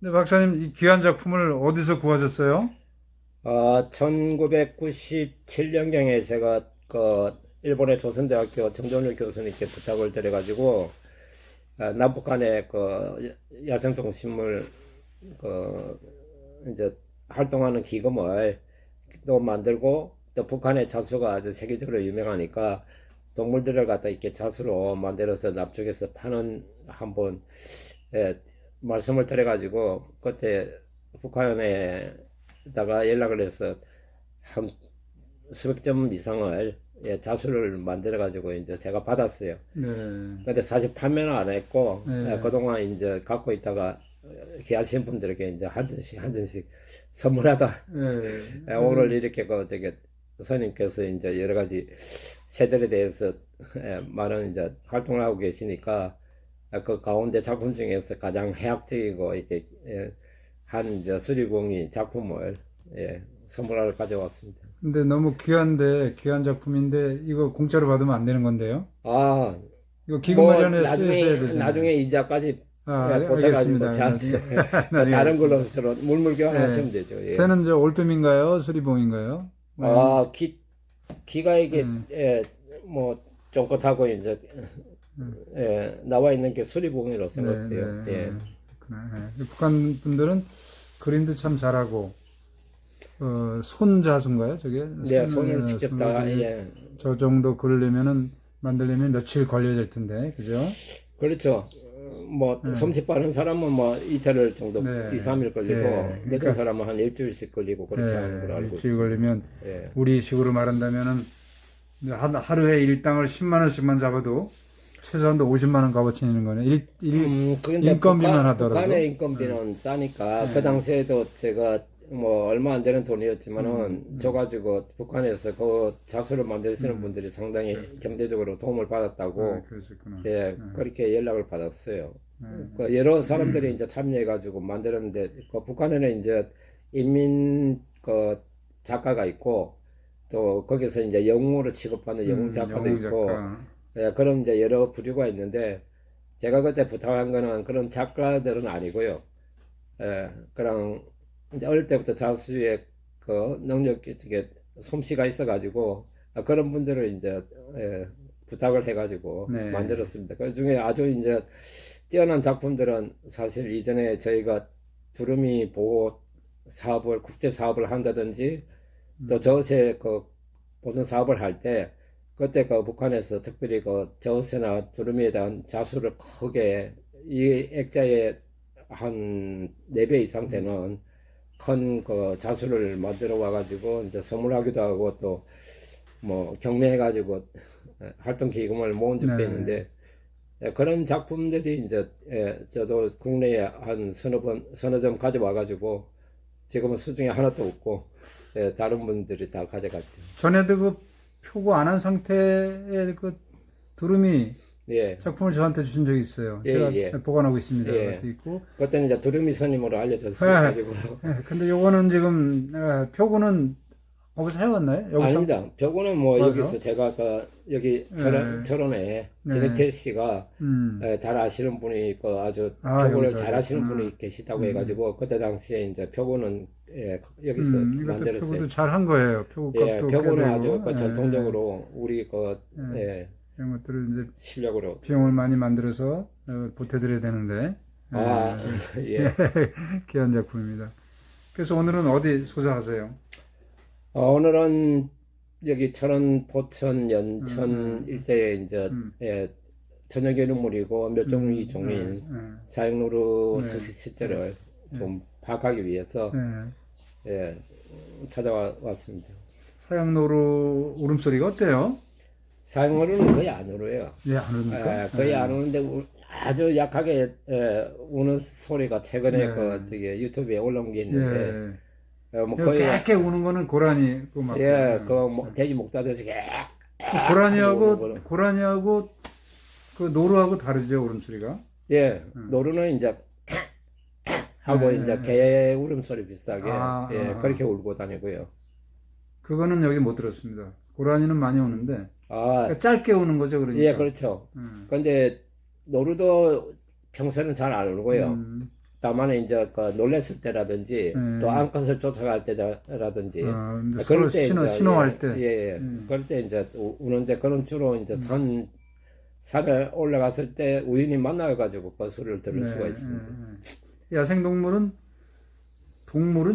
네, 박사님, 이 귀한 작품을 어디서 구하셨어요? 1997년경에 제가 그 일본의 조선대학교 정전일 교수님께 부탁을 드려가지고 남북한의 그 야생동식물 그 이제 활동하는 기금을 또 만들고, 또 북한의 자수가 아주 세계적으로 유명하니까 동물들을 갖다 이렇게 자수로 만들어서 납죽해서 파는 한번 말씀을 드려가지고, 그때 북한에다가 연락을 해서 한 수백 점 이상을 자수를 만들어 가지고 이제 제가 받았어요. 네, 근데 사실 판매는 안 했고, 네, 그동안 이제 갖고 있다가 귀하신 분들에게 이제 한 잔씩 선물하다 네. 오늘 요즘, 이렇게 그 저기 선생님께서 이제 여러 가지 새들에 대해서 많은 이제 활동을 하고 계시니까, 그 가운데 작품 중에서 가장 해학적이고 이렇게 한 이제 수리공이 작품을 선물하러 가져왔습니다. 근데 너무 귀한 작품인데, 이거 공짜로 받으면 안 되는 건데요? 아, 이거 기금 뭐 마련에 써야 되잖아요. 나중에 이자까지 알겠습니다. 보태가지고 저한테 나중에 다른 걸로 하겠습니다. 서로 물물 예. 교환하시면 되죠. 예. 쟤는 올빼미인가요? 수리봉인가요? 모양, 아, 기가 이게 음, 뭐 쫑긋하고 이제 음. 나와 있는 게 수리봉이라고 네, 네, 생각돼요. 예. 그렇구나. 예. 북한 분들은 그림도 참 잘하고, 손자수인가요? 저게? 내 손으로 직접 손으로 다, 저게, 저 정도 그리려면은, 만들려면 며칠 걸려야 될 텐데, 그죠? 그렇죠. 뭐 예. 솜씨 빠른 사람은 뭐 이틀 정도, 2, 네. 3일 걸리고, 예. 늦은 그러니까, 사람은 한 일주일씩 걸리고 그렇게 하는 걸 알고 일주일 있습니다. 걸리면, 예. 우리 식으로 말한다면은, 하루에 일당을 10만 원씩만 잡아도, 최소한도 50만 원 값어치는 거네. 근데 인건비만 하더라도. 북한의 인건비는 싸니까, 그 예. 당시에도 제가 뭐 얼마 안 되는 음, 돈이었지만은, 줘가지고 북한에서 그 자수를 만드시는 음. 분들이 상당히 경제적으로 도움을 받았다고, 그러셨구나. 그렇게 연락을 받았어요. 예. 그 여러 사람들이 이제 참여해가지고 만들었는데, 그 북한에는 이제 인민 그 작가가 있고, 또 거기서 이제 영웅으로 취급받는 영웅 작가도 영웅 있고, 작가. 그런 이제 여러 부류가 있는데, 제가 그때 부탁한 거는 그런 작가들은 아니고요. 그냥 이제 어릴 때부터 자수의 그 능력이 되게 솜씨가 있어가지고, 그런 분들을 이제 부탁을 해가지고 네. 만들었습니다. 그 중에 아주 이제 뛰어난 작품들은, 사실 이전에 저희가 두루미 보호 사업을, 국제 사업을 한다든지, 또 음, 저세 그 보존 사업을 할 때, 그때 그 북한에서 특별히 그 저세나 두루미에 대한 자수를 크게, 이 액자의 한 4배 이상 음, 되는 큰 그 자수를 만들어 와가지고 이제 선물하기도 하고, 또 뭐 경매해가지고 활동 기금을 모은 적도 네. 있는데, 그런 작품들이 이제 저도 국내에 한 서너 점 가져와가지고, 지금은 수중에 하나도 없고, 다른 분들이 다 가져갔죠. 전에도 그 표고 안 한 상태의 그 두루미 예, 작품을 저한테 주신 적이 있어요. 예, 제가 예, 보관하고 있습니다. 예. 그것도 있고. 그때는 이제 두루미 스님으로 알려졌어 예, 가지고. 근데 요거는 지금, 표고는 거기서 해왔나요? 여기서? 아닙니다. 벽우는 뭐 여기서 와서? 제가 그 여기 예, 철원에 네. 진해태 씨가 잘 아시는 분이 있고, 아주 표고를 여기서 잘 하시는 하셨구나. 분이 계시다고 음, 해가지고, 그때 당시에 이제 표고는 여기서 이것도 만들었어요. 표고도 잘 한 거예요. 표고 값도 꽤 표고는 아주 되고, 그 전통적으로 우리 그 이런 것들을 이제 실력으로. 비용을 많이 만들어서 보태드려야 되는데, 아, 예. 귀한 작품입니다. 그래서 오늘은 어디 소장하세요? 오늘은 여기 철원, 포천, 연천 음, 일대에 이제 음, 저녁 이루물이고 멸종위 음, 종인 음, 사형로루 네, 서식지들을 네, 좀 파악하기 위해서 네. 예, 찾아왔습니다. 서양노루 울음소리가 어때요? 사형로루는 거의 안 울어요. 예, 안 오릅니까? 거의 안 우는데, 아주 약하게 우는 소리가 최근에 그 네, 저기 유튜브에 올라온 게 있는데, 예. 뭐 이거 거의, 깨깨 우는 거는 고라니, 그 막, 돼지 목 닫아서 그 하고 우는 고라니하고, 거는. 고라니하고, 그 노루하고 다르죠, 울음소리가? 예, 음. 노루는 이제 예, 하고 예, 이제 예. 개 울음소리 아, 비슷하게, 그렇게 울고 다니고요. 그거는 여기 못 들었습니다. 고라니는 많이 우는데, 아, 그러니까 짧게 우는 거죠, 예, 그러니까. 그렇죠. 음, 근데 노루도 평소에는 잘 안 울고요. 음, 다만에 이제 그 놀랬을 때라든지 또 암컷을 쫓아갈 때라든지 이제 그럴 서로 때 이제 신호할 때. 예. 그럴 때 이제 우는데 그런 주로 이제 산에 올라갔을 때 우연히 만나가지고 그 소리를 들을 네, 수가 있습니다. 야생동물은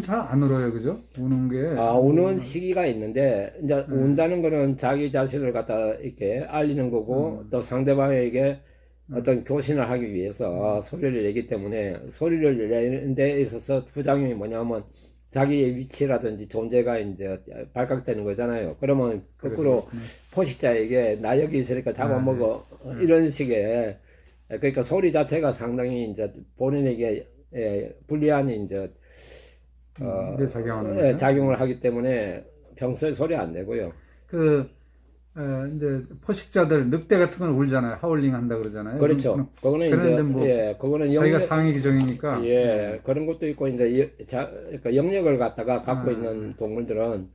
잘 안 울어요, 그죠? 우는 게. 우는 시기가 있는데, 이제 운다는 거는 자기 자신을 갖다 이렇게 알리는 거고, 또 상대방에게 어떤 교신을 하기 위해서 소리를 내기 때문에, 소리를 내는 데 있어서 부작용이 뭐냐면, 자기의 위치라든지 존재가 이제 발각되는 거잖아요. 그러면 거꾸로 포식자에게 나 여기 있으니까 잡아먹어. 이런 식의, 그러니까 소리 자체가 상당히 이제 본인에게 불리한 이제 이게 작용하는 거죠. 작용을 하기 때문에 평소에 소리 안 내고요. 이제 포식자들 늑대 같은 건 울잖아요. 하울링 한다 그러잖아요. 그렇죠. 그거는 그런데 이제 뭐 그거는 자기가 상위 기종이니까. 그런 것도 있고 이제 그러니까 영역을 갖다가 갖고 있는 동물들은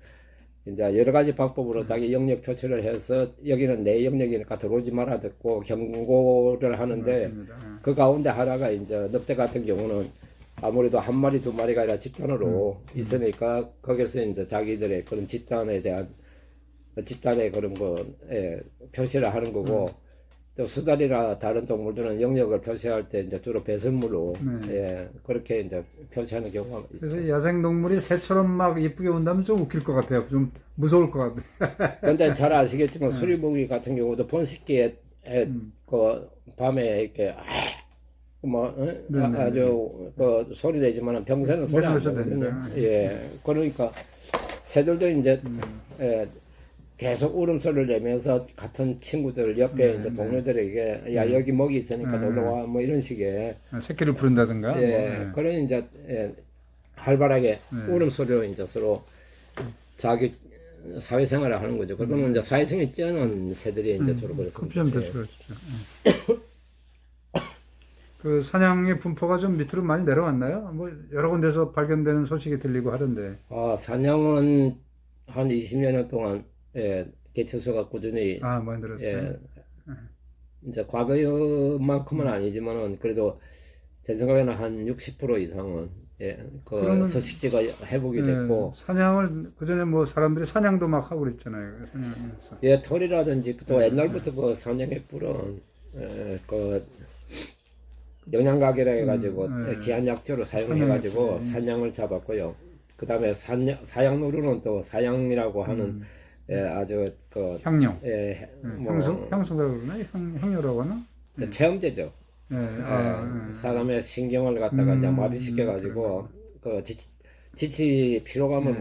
이제 여러 가지 방법으로 자기 영역 표시를 해서 여기는 내 영역이니까 들어오지 말아 듣고 경고를 하는데 맞습니다. 그 가운데 하나가 이제 늑대 같은 경우는 아무래도 한 마리 두 마리가 아니라 집단으로 있으니까 거기서 이제 자기들의 그런 집단에 대한 집단의 그런 거 표시를 하는 거고 또 수달이나 다른 동물들은 영역을 표시할 때 이제 주로 배설물로 그렇게 이제 표시하는 경우가 있죠. 그래서 야생동물이 새처럼 막 이쁘게 온다면 좀 웃길 것 같아요. 좀 무서울 것 같아요. 근데 잘 아시겠지만 수리무기 같은 경우도 번식기에 그 밤에 이렇게 아주 그 소리 내지만은 평소에는 소리 안 내거든요. 그러니까 새들도 이제 계속 울음소리를 내면서 같은 친구들 옆에 이제 동료들에게 야 여기 먹이 있으니까 놀러와 뭐 이런 식의 새끼를 부른다든가. 그런 이제 활발하게 울음소리로 이제 서로 자기 사회생활을 하는 거죠. 그러면 이제 사회성이 뛰어난 새들이 이제 주로 그렇습니다. 커피 좀 대주십시오. 그 사냥의 분포가 좀 밑으로 많이 내려왔나요? 뭐 여러 군데서 발견되는 소식이 들리고 하던데. 사냥은 한 20년 동안 개체수가 꾸준히 많이 들었어요. 이제 과거만큼은 아니지만은 그래도 제 생각에는 한 60% 이상은 그 서식지가 회복이 됐고 사냥을 그전에 뭐 사람들이 사냥도 막 하고 그랬잖아요. 사냥하면서. 털이라든지 또 옛날부터 그 사냥의 뿔은 그 영양가게라 해가지고 귀한 약재로 사용해가지고 사냥을 잡았고요. 그 다음에 사양누루는 또 사양이라고 하는 아주 그 향료. 뭐 향수라고 그러나? 향료라고 하나? 체험제죠. 사람의 신경을 갖다가 이제 마비시켜가지고 그 지치 피로감을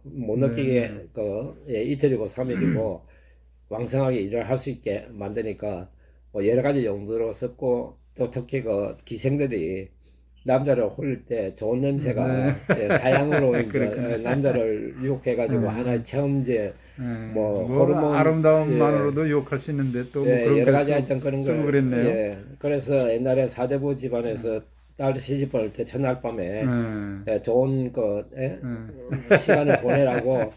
못 느끼게 이틀이고 3일이고 왕성하게 일을 할 수 있게 만드니까 뭐 여러 가지 용도로 썼고 또 특히 그 기생들이 남자를 홀릴 때 좋은 냄새가 사양으로 남자를 유혹해가지고 하나의 체험제 뭐 호르몬 아름다움만으로도 유혹할 수 있는데 또 뭐 그런 여러 가지 하여튼 그런 걸 그랬네요. 그래서 옛날에 사대부 집안에서 딸 시집할 때 첫날 밤에 좋은 시간을 보내라고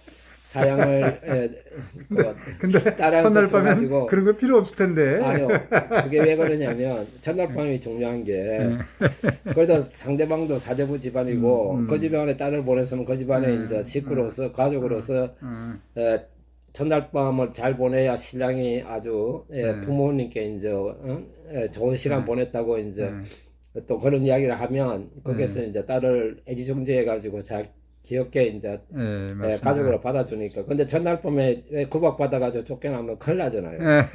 사양을 근데 첫날 밤엔 그런 거 필요 없을 텐데. 아니요. 그게 왜 그러냐면 첫날 밤이 중요한 게 그래도 상대방도 사대부 집안이고 그 집안에 딸을 보냈으면 그 집안에 이제 식구로서 가족으로서 첫날 밤을 잘 보내야 신랑이 아주 부모님께 이제 좋은 시간 보냈다고 이제 또 그런 이야기를 하면 거기에서 이제 딸을 애지중지해 가지고 잘 귀엽게 이제 가족으로 받아주니까. 근데 전날 밤에 구박 받아가지고 쫓겨나면 큰일 나잖아요.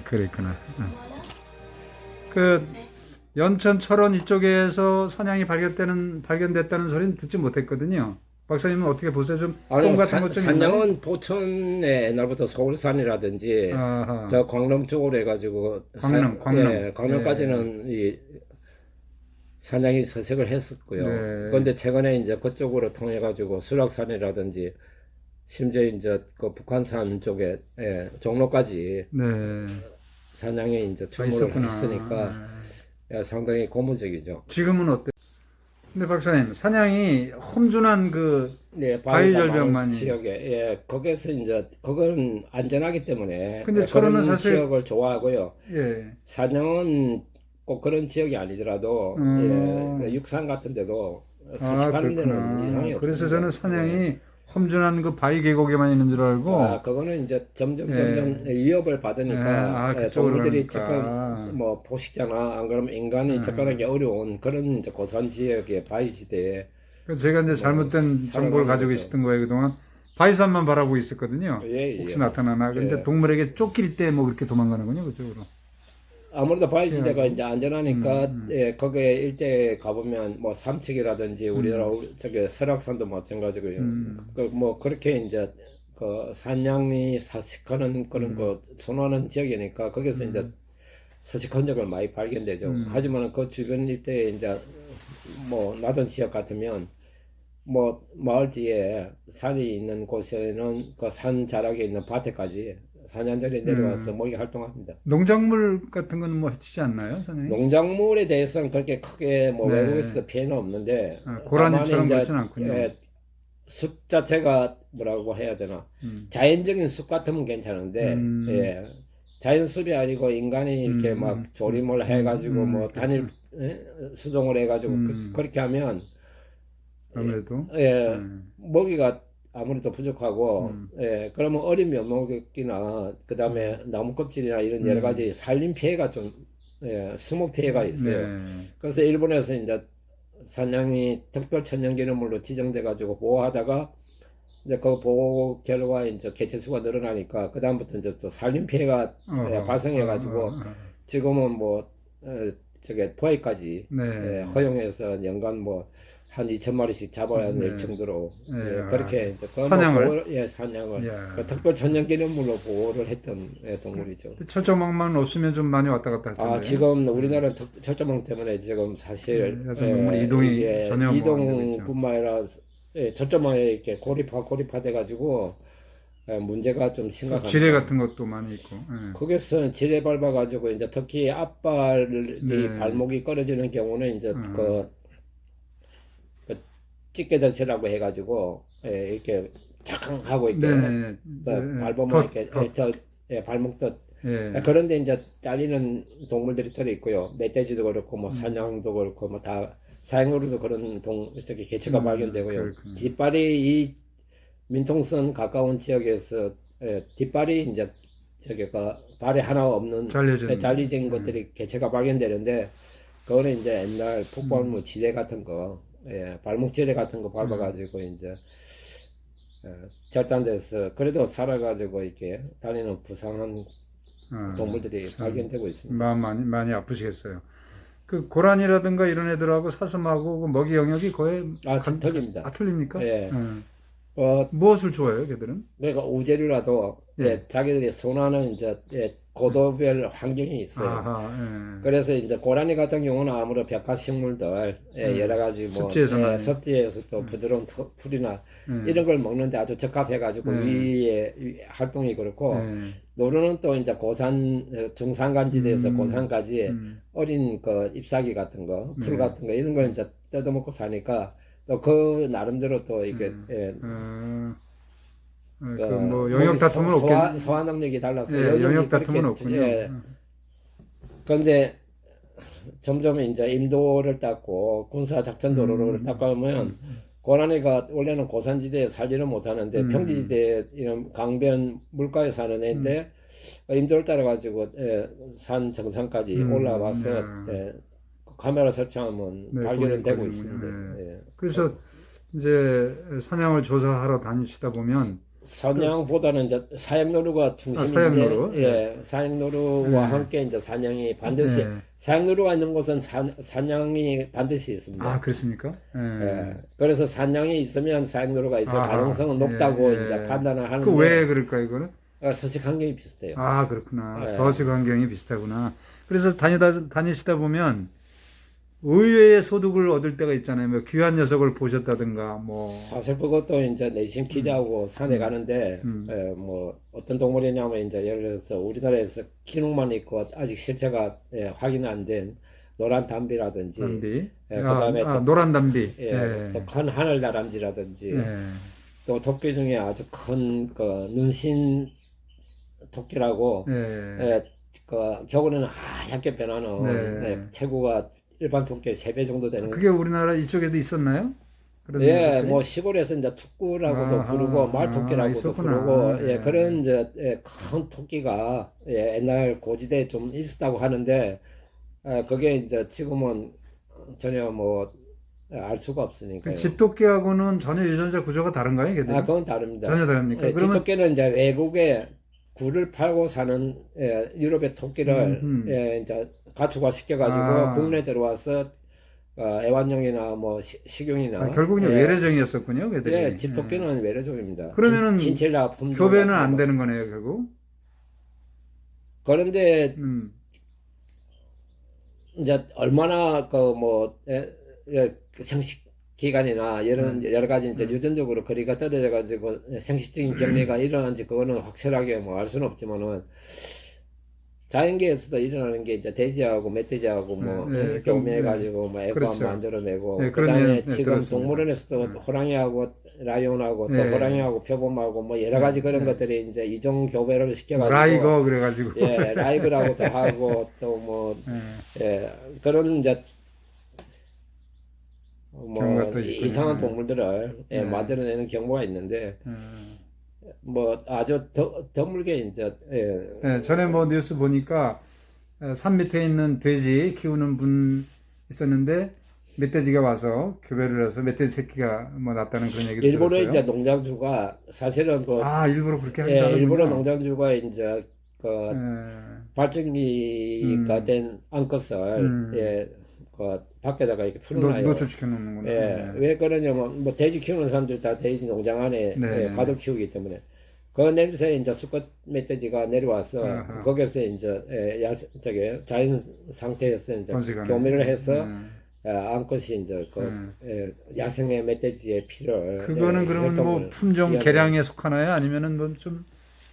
그랬구나. 그 연천 철원 이쪽에서 사냥이 발견됐다는 소리는 듣지 못했거든요. 박사님은 어떻게 보세요? 좀 똥 같은 것 좀 있나요? 산양은 포천에 옛날부터 서울산이라든지 저 광릉 쪽으로 해가지고 광릉까지는 이 사냥이 서식을 했었고요. 그런데 최근에 이제 그쪽으로 통해 가지고 수락산이라든지 심지어 이제 그 북한산 쪽에 종로까지 사냥이 이제 출몰을 했으니까 상당히 고무적이죠. 지금은 어때? 근데 박사님, 사냥이 험준한 그 바위절벽만이 지역에 거기서 이제 그건 안전하기 때문에 근데 철원은 사실 지역을 좋아하고요. 사냥은 꼭 그런 지역이 아니더라도 예, 육산 같은 데도 아, 서식하는 데는 그렇구나. 이상이 그래서 없습니다. 저는 사냥이 험준한 그 바위 계곡에만 있는 줄 알고, 그거는 이제 점점 예, 위협을 예, 받으니까 그쪽으로 동물들이 가니까. 접근 뭐 포식자나 안 그러면 인간이 접근하기 어려운 그런 이제 고산 지역의 바위지대에 그래서 제가 이제 뭐 잘못된 정보를 살아가는 가지고 거죠. 있었던 거예요. 그동안 바위산만 바라보고 있었거든요. 예, 혹시 예. 나타나나. 근데 예. 동물에게 쫓길 때 뭐 그렇게 도망가는군요, 그쪽으로. 아무래도 바위지대가 피하고. 이제 안전하니까 음. 거기에 일대에 가보면 뭐 삼척이라든지 우리나라 음. 저기 설악산도 마찬가지고요. 음. 그 뭐 그렇게 이제 그 산양이 서식하는 그런 음. 거 선호하는 지역이니까 거기서 이제 음. 서식 흔적을 많이 발견되죠. 음. 하지만 그 주변 일대에 이제 뭐 낮은 지역 같으면 뭐 마을 뒤에 산이 있는 곳에는 그 산 자락에 있는 밭에까지 산양절에 내려와서 모기 활동합니다. 농작물 같은 건 뭐 해치지 않나요, 선생님? 농작물에 대해서는 그렇게 크게 뭐 네. 외국에서도 피해는 없는데 다만 고라니처럼 이제 그렇진 않군요. 숲 자체가 뭐라고 해야 되나 음. 자연적인 숲 같으면 괜찮은데 음. 자연 숲이 아니고 인간이 이렇게 막 조림을 해가지고 뭐 단일 그렇구나. 수종을 해가지고 음. 그렇게 하면 아무래도. 예, 먹이가 아무래도 부족하고, 음. 그러면 어린 면목이나, 그 다음에 나무 껍질이나 이런 여러 가지 산림 피해가 좀, 수목 피해가 있어요. 네. 그래서 일본에서 이제 산양이 특별 천연기념물로 지정돼가지고 보호하다가, 이제 그 보호 결과 이제 개체수가 늘어나니까, 그다음부터 이제 또 산림 피해가 발생해가지고, 지금은 뭐, 저게 포획까지, 네. 허용해서 연간 뭐, 한 2,000마리씩 잡아야 될 네. 정도로 네. 그렇게 이제 그 사냥을? 사냥을 이야. 그 특별 천연기념물로 보호를 했던 동물이죠. 철조망만 없으면 좀 많이 왔다 갔다 할 텐데. 지금 우리나라 철조망 때문에 지금 사실 야생동물이 이동이 이게 전혀 뭐안 되고 있죠. 이동뿐만 아니라 철조망에 이렇게 고립돼 가지고 문제가 좀 심각합니다. 지뢰 같은 것도 많이 있고. 예. 거기서 지뢰 밟아 가지고 이제 특히 앞발이 네. 발목이 끊어지는 경우는 이제 그 찌개덧이라고 해가지고 이렇게 착 하고 이렇게 네. 밟으면 이렇게 발목덧 예. 그런데 이제 잘리는 동물들이 들어 있고요. 멧돼지도 그렇고 뭐 사냥도 그렇고 뭐 다 사형으로도 그런 저기 개체가 발견되고요. 그렇군요. 뒷발이 이 민통선 가까운 지역에서 뒷발이 이제 저기 그 발에 하나 없는 잘리진 것들이 개체가 발견되는데 그거는 이제 옛날 폭발물 지뢰 같은 거 발목 지뢰 같은 거 밟아가지고 이제 절단돼서 그래도 살아가지고 이렇게 다니는 부상한 동물들이 발견되고 있습니다. 마음 많이 아프시겠어요. 그 고라니라든가 이런 애들하고 사슴하고 그 먹이 영역이 거의 틀립니다. 틀립니까? 예. 무엇을 좋아해요, 걔들은? 그러니까 우제류라도 자기들이 선호하는 이제 고도별 환경이 있어요. 아하, 그래서 이제 고라니 같은 경우는 아무래도 벽화식물들 여러 가지 뭐 섭지에서 또 부드러운 풀이나 이런 걸 먹는데 아주 적합해가지고 위에 활동이 그렇고 노루는 또 이제 고산 중산간지대에서 고산까지 어린 그 잎사귀 같은 거, 풀 같은 거 이런 걸 이제 뜯어먹고 사니까 또 그 나름대로 또 이게 뭐 영역 다툼은 없겠 소화 능력이 달라서 영역 다툼은 없군요. 그런데 점점 이제 인도를 닦고 군사 작전 도로를 닦아오면 고라니가 원래는 고산지대에 살지를 못하는데 평지지대 이런 강변 물가에 사는 애인데 인도를 따라 가지고 산 정상까지 올라와서 카메라 설치하면 발견은 되고 있습니다. 그래서 이제 사냥을 조사하러 다니시다 보면 사냥보다는 이제 사형노루가 중심인데, 사형노루와 함께 이제 사냥이 반드시 사형노루가 있는 곳은 사냥이 반드시 있습니다. 아, 그렇습니까? 그래서 사냥이 있으면 사형노루가 있을 가능성은 높다고 이제 판단을 하는데. 왜 그럴까 이거는? 서식 환경이 비슷해요. 아, 그렇구나. 서식 환경이 비슷하구나. 그래서 다니시다 보면 의외의 소득을 얻을 때가 있잖아요. 뭐 귀한 녀석을 보셨다든가 뭐. 사실 그것도 이제 내심 기대하고 산에 가는데 뭐 어떤 동물이냐면 이제 예를 들어서 우리나라에서 기록만 있고 아직 실체가 확인 안 된 노란 담비라든지 그다음에 또 노란 담비 또 큰 하늘 다람쥐라든지 또 토끼 중에 아주 큰 그 눈신 토끼라고 겨울에는 하얗게 변하는 네. 체구가 일반 토끼의 3배 정도 되는. 그게 우리나라 이쪽에도 있었나요? 그런 예, 녀석들이? 뭐 시골에서 이제 툭구라고도 아하, 부르고 말토끼라고도 있었구나. 부르고 예. 그런 이제 큰 토끼가 옛날 고지대에 좀 있었다고 하는데 그게 이제 지금은 전혀 뭐 알 수가 그 없으니까요. 집토끼하고는 전혀 유전자 구조가 다른가요, 걔들이? 그건 다릅니다. 전혀 다릅니까? 그러면 집토끼는 이제 외국에 굴을 팔고 사는 유럽의 토끼를 이제 가축화 시켜가지고 아. 국내 들어와서 애완용이나 뭐 식용이나 결국은 외래종이었었군요, 걔들이. 집토끼는 외래종입니다. 그러면은 친칠라 품종 교배는 같은 안 거. 되는 거네요, 결국. 그런데 음. 이제 얼마나 생식 기간이나 여러 가지 이제 유전적으로 거리가 떨어져 가지고 생식적인 격리가 일어나는지 그거는 확실하게 뭐 알 수는 없지만은 자연계에서도 일어나는 게 이제 돼지하고 멧돼지하고 뭐 교미해 가지고 뭐 애관 그렇죠. 만들어내고 네, 그런 그다음에 예, 지금 들었습니다. 동물원에서도 호랑이하고 라이온하고 또 네. 호랑이하고 표범하고 뭐 여러 가지 그런 것들이 이제 이종 교배를 시켜가지고 라이거 그래가지고. 라이브라고도 하고 또 뭐 그런 이제 뭐 경우가 또 있군요. 이상한 동물들을 만들어내는 경우가 있는데 뭐 아주 드물게 이제 전에 뭐 뉴스 보니까 산 밑에 있는 돼지 키우는 분 있었는데 멧돼지가 와서 교배를 해서 멧돼지 새끼가 뭐 났다는 그런 얘기를 일부러 들었어요. 이제 농장주가 사실은 일부러 그렇게 한다는군요. 일부러 농장주가 이제 예. 발전기가 된 암컷을 밖에다가 이렇게 풀어놔요. 노출시켜 놓는구나. 왜 그러냐면 뭐 돼지 키우는 사람들이 다 돼지 농장 안에 가둬 키우기 때문에 그 냄새에 이제 수컷 멧돼지가 내려와서 아하. 거기서 이제 자연 상태에서 이제 번식하는. 교미를 해서 암컷이 이제 야생의 멧돼지의 피를 그거는 그러면 뭐 품종 개량에 속하나요? 아니면은 뭐 좀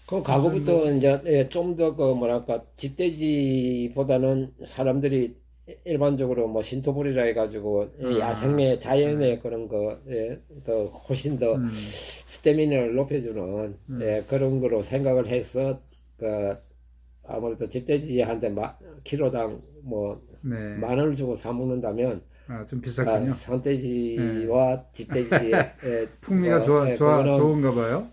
그 과거부터 이제 좀 더 그 뭐랄까 집돼지보다는 사람들이 일반적으로 뭐 신토불이라 해가지고 야생의 자연의 그런 더 훨씬 더 스태미너를 높여주는 그런 거로 생각을 해서 아무래도 집돼지한테 키로당 뭐 만 원을 주고 사 먹는다면 좀 비쌌군요. 산돼지와 집돼지의 풍미가 좋은가 봐요.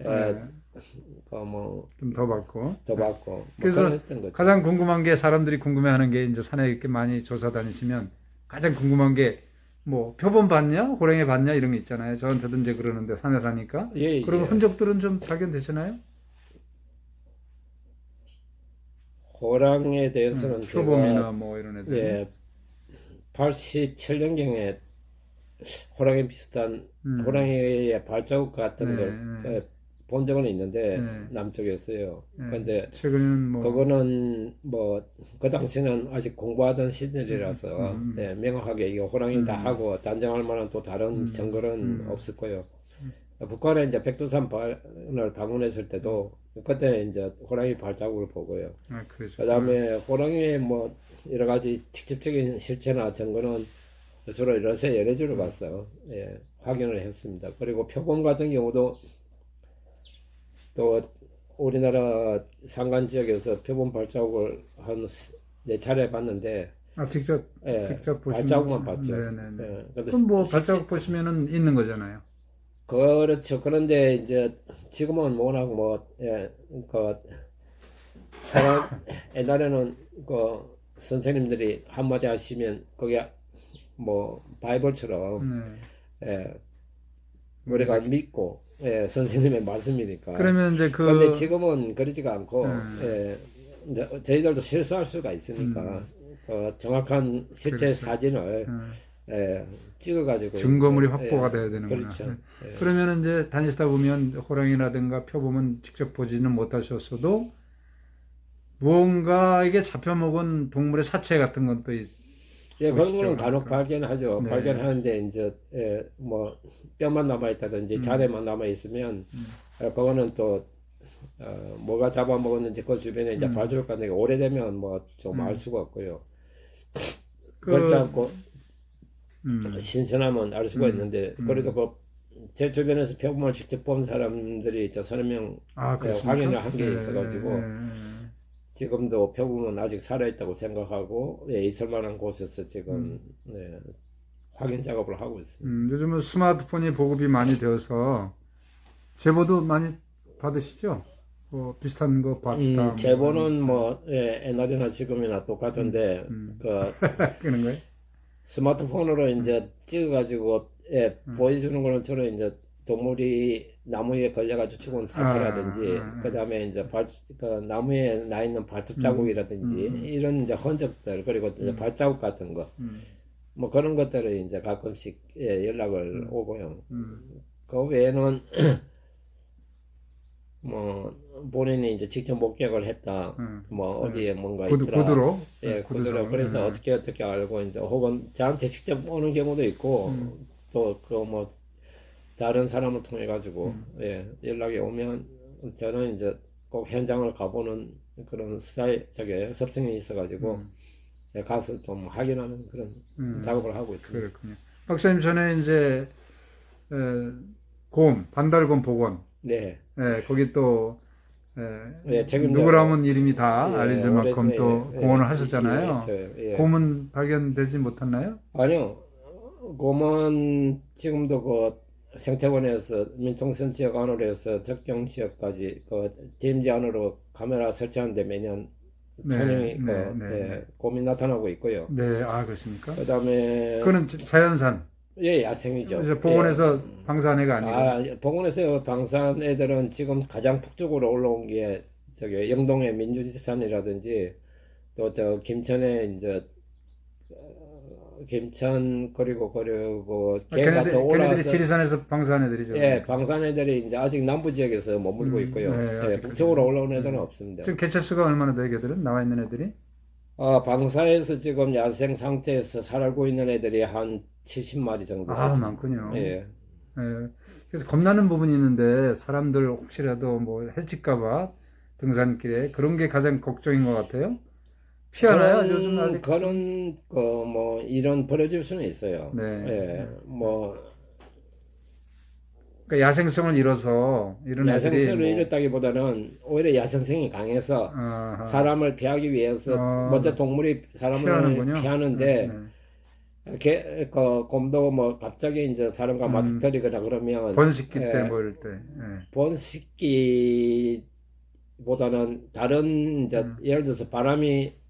뭐 좀 더 받고. 더 받고 그래서 했던 거죠. 가장 궁금한 게 사람들이 궁금해하는 게 이제 산에 이렇게 많이 조사 다니시면 가장 궁금한 게 뭐 표본 봤냐, 호랑이 봤냐 이런 게 있잖아요. 저한테도 이제 그러는데 산에 사니까. 그런 흔적들은 좀 발견되시나요? 호랑이에 대해서는 표범이나 뭐 이런 애들. 87년경에 호랑이 비슷한 호랑이의 발자국 같은 걸 본 적은 있는데 남쪽이었어요. 근데 최근에는 뭐 그거는 뭐 그 당시는 아직 공부하던 시절이라서 명확하게 이거 호랑이다 하고 단정할 만한 또 다른 증거는 없었고요. 북한에 이제 백두산을 방문했을 때도 그때 이제 호랑이 발자국을 보고요. 그다음에 호랑이의 뭐 여러 가지 직접적인 실체나 증거는 주로 러시아 연해주를 봤어요. 확인을 했습니다. 그리고 표범 같은 경우도 또 우리나라 산간 지역에서 표본 발자국을 한 4차례 봤는데 직접 보시면 발자국만 봤죠. 그럼 뭐 발자국 보시면은 있는 거잖아요. 그렇죠. 그런데 이제 지금은 워낙 옛날에는 선생님들이 한마디 하시면 그게 뭐 바이블처럼 우리가 믿고 선생님의 말씀이니까. 그러면 이제 그런데 지금은 그러지가 않고 이제 저희들도 실수할 수가 있으니까 정확한 실제 사진을 찍어가지고 증거물이 확보가 돼야 되는구나. 그렇죠. 그러면 이제 다니시다 보면 호랑이라든가 표범은 직접 보지는 못하셨어도 무언가에게 잡혀먹은 동물의 사체 같은 건 또 그런 거는 간혹 발견하죠. 발견하는데 이제 뭐 뼈만 남아 있다든지 자대만 남아 있으면 그거는 또 뭐가 잡아먹었는지 그 주변에 이제 발자국 같은 게 오래되면 뭐 좀 알 수가 없고요. 그렇지 않고 신선하면 알 수가 있는데 그래도 제 주변에서 표범을 직접 본 사람들이 30명 확인을 한 게 있어가지고 지금도 표범은 아직 살아있다고 생각하고 예, 있을 만한 곳에서 지금 네, 확인 작업을 하고 있습니다. 요즘은 스마트폰이 보급이 많이 되어서 제보도 많이 받으시죠? 뭐 비슷한 거 봤다. 제보는 뭐 예, 옛날이나 지금이나 똑같은데 그 그런 거예요? 스마트폰으로 이제 찍어가지고 예, 보여주는 거는 주로 이제 동물이 나무에 걸려가지고 죽은 사체라든지 그다음에 이제 그 나무에 나 있는 발톱 자국이라든지 이런 이제 흔적들 그리고 이제 발자국 같은 거 뭐 그런 것들을 이제 가끔씩 예, 연락을 오고요. 그 외에는 뭐 본인이 이제 직접 목격을 했다. 뭐 어디에 뭔가 있더라. 구두로? 예, 구두로. 그래서 어떻게 알고 이제 혹은 저한테 직접 오는 경우도 있고 또 그 뭐 다른 사람을 통해 가지고 예, 연락이 오면 저는 이제 꼭 현장을 가보는 그런 습성이 있어 가지고 예, 가서 좀 확인하는 그런 작업을 하고 있습니다. 그렇군요. 박사님 전에 이제 반달곰 복원. 네. 거기 또 예, 누구라면 이름이 다 예, 알려질 만큼 오래전에, 또 예, 공헌을 예, 하셨잖아요. 예. 곰은 발견되지 못했나요? 아니요. 곰은 지금도 그 생태원에서 민통선 지역 안으로 해서 적정 지역까지 그 DMZ 안으로 카메라 설치하는데 매년 촬영이 곰이 나타나고 있고요. 네, 그렇습니까? 그다음에 그거는 자연산. 예, 야생이죠. 이제 복원해서 방사내가 아니고. 복원해서 방사한 애들은 지금 가장 북쪽으로 올라온 게 저기 영동의 민주지산이라든지 또 저 김천에 이제 김천 그리고 걔가 더 걔네들이 올라와서 지리산에서 방사한 애들이죠. 예, 방산 애들이 이제 아직 남부 지역에서 머물고 있고요. 예, 북쪽으로 올라온 애들은 없습니다. 지금 개체수가 얼마나 돼요, 걔들은? 나와 있는 애들이? 방사에서 지금 야생 상태에서 살고 있는 애들이 한 70마리 정도 되죠. 많군요. 예. 그래서 겁나는 부분이 있는데 사람들 혹시라도 뭐 해칠까봐 등산길에 그런 게 가장 걱정인 것 같아요. 피하나요? 요즘 아직 그런 뭐 이런 벌어질 수는 있어요. 네. 예, 뭐 그러니까 야생성을 잃어서 이런 애들이 야생성을 잃었다기보다는 오히려 야생성이 강해서 사람을 피하기 위해서 먼저 동물이 사람을 피하는데 곰도 뭐 갑자기 이제 사람과 맞닥뜨리거나 그러면 번식기 때 뭐 이럴 때 번식기보다는 다른 이제 예를 들어서 바람이